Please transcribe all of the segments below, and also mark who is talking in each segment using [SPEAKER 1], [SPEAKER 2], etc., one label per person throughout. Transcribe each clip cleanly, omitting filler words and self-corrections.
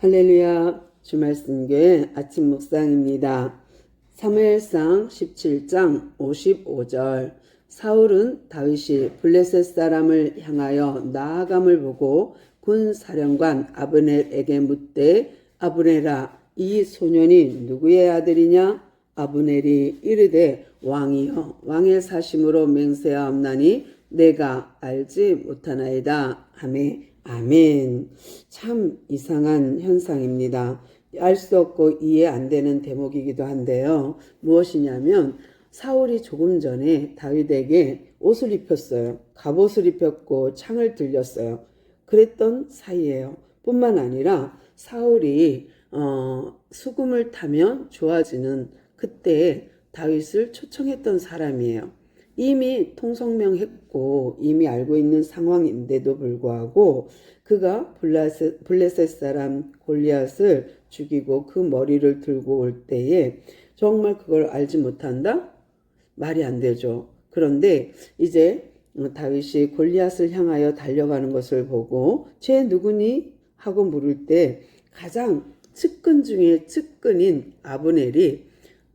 [SPEAKER 1] 할렐루야. 주말씀교회 아침 묵상입니다. 사무엘상 17장 55절. 사울은 다윗이 블레셋 사람을 향하여 나아감을 보고 군 사령관 아브넬에게 묻되, 아브넬아, 이 소년이 누구의 아들이냐? 아브넬이 이르되, 왕이여, 왕의 사심으로 맹세하옵나니 내가 알지 못하나이다 하매. 아멘. 참 이상한 현상입니다. 알 수 없고 이해 안 되는 대목이기도 한데요. 무엇이냐면 사울이 조금 전에 다윗에게 옷을 입혔어요. 갑옷을 입혔고 창을 들렸어요. 그랬던 사이예요. 뿐만 아니라 사울이 수금을 타면 좋아지는 그때 다윗을 초청했던 사람이에요. 이미 통성명했고 이미 알고 있는 상황인데도 불구하고 그가 블레셋 사람 골리앗을 죽이고 그 머리를 들고 올 때에 정말 그걸 알지 못한다? 말이 안 되죠. 그런데 이제 다윗이 골리앗을 향하여 달려가는 것을 보고 쟤 누구니? 하고 물을 때 가장 측근 중에 측근인 아브넬이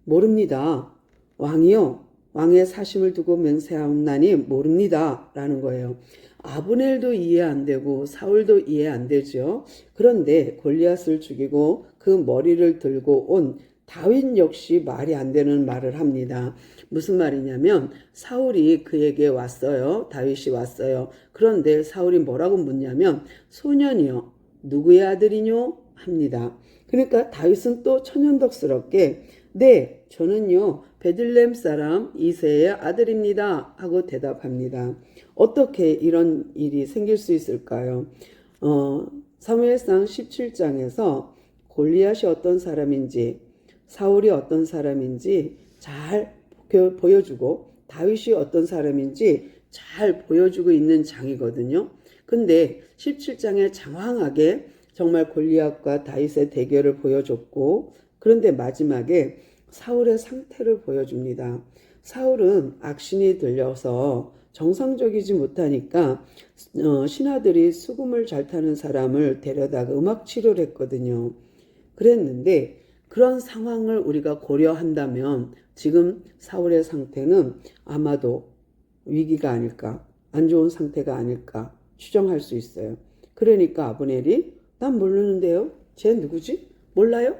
[SPEAKER 1] 모릅니다. 왕이요, 왕의 사심을 두고 맹세하옵나니 모릅니다 라는 거예요. 아브넬도 이해 안 되고 사울도 이해 안 되죠. 그런데 골리앗을 죽이고 그 머리를 들고 온 다윗 역시 말이 안 되는 말을 합니다. 무슨 말이냐면 사울이 그에게 왔어요. 다윗이 왔어요. 그런데 사울이 뭐라고 묻냐면 소년이요, 누구의 아들이뇨? 합니다. 그러니까 다윗은 또 천연덕스럽게 네, 저는요 베들레헴 사람 이새의 아들입니다 하고 대답합니다. 어떻게 이런 일이 생길 수 있을까요? 사무엘상 17장에서 골리앗이 어떤 사람인지 사울이 어떤 사람인지 잘 보여주고 다윗이 어떤 사람인지 잘 보여주고 있는 장이거든요. 근데 17장에 장황하게 정말 골리앗과 다윗의 대결을 보여줬고, 그런데 마지막에 사울의 상태를 보여줍니다. 사울은 악신이 들려서 정상적이지 못하니까 신하들이 수금을 잘 타는 사람을 데려다가 음악 치료를 했거든요. 그랬는데 그런 상황을 우리가 고려한다면 지금 사울의 상태는 아마도 위기가 아닐까, 안 좋은 상태가 아닐까 추정할 수 있어요. 그러니까 아브넬이 난 모르는데요. 쟤 누구지? 몰라요?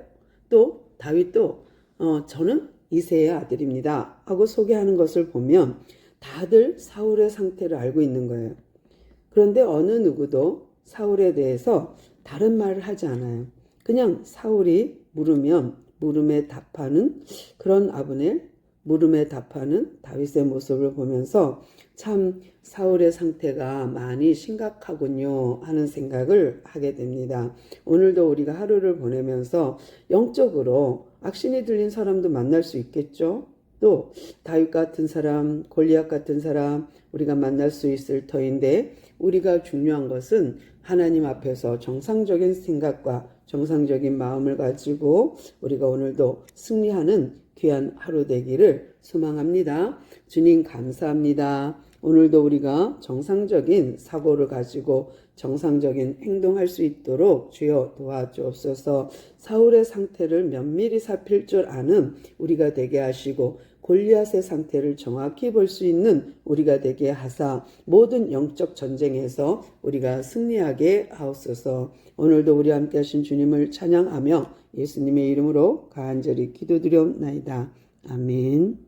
[SPEAKER 1] 또 다윗도 저는 이새의 아들입니다 하고 소개하는 것을 보면 다들 사울의 상태를 알고 있는 거예요. 그런데 어느 누구도 사울에 대해서 다른 말을 하지 않아요. 그냥 사울이 물으면 물음에 답하는 그런 아브넬, 물음에 답하는 다윗의 모습을 보면서 참 사울의 상태가 많이 심각하군요 하는 생각을 하게 됩니다. 오늘도 우리가 하루를 보내면서 영적으로 악신이 들린 사람도 만날 수 있겠죠. 또 다윗 같은 사람, 골리앗 같은 사람 우리가 만날 수 있을 터인데 우리가 중요한 것은 하나님 앞에서 정상적인 생각과 정상적인 마음을 가지고 우리가 오늘도 승리하는 귀한 하루 되기를 소망합니다. 주님 감사합니다. 오늘도 우리가 정상적인 사고를 가지고 정상적인 행동할 수 있도록 주여 도와주옵소서. 사울의 상태를 면밀히 살필 줄 아는 우리가 되게 하시고 골리앗의 상태를 정확히 볼 수 있는 우리가 되게 하사 모든 영적 전쟁에서 우리가 승리하게 하옵소서. 오늘도 우리 함께 하신 주님을 찬양하며 예수님의 이름으로 간절히 기도드려옵나이다. 아멘.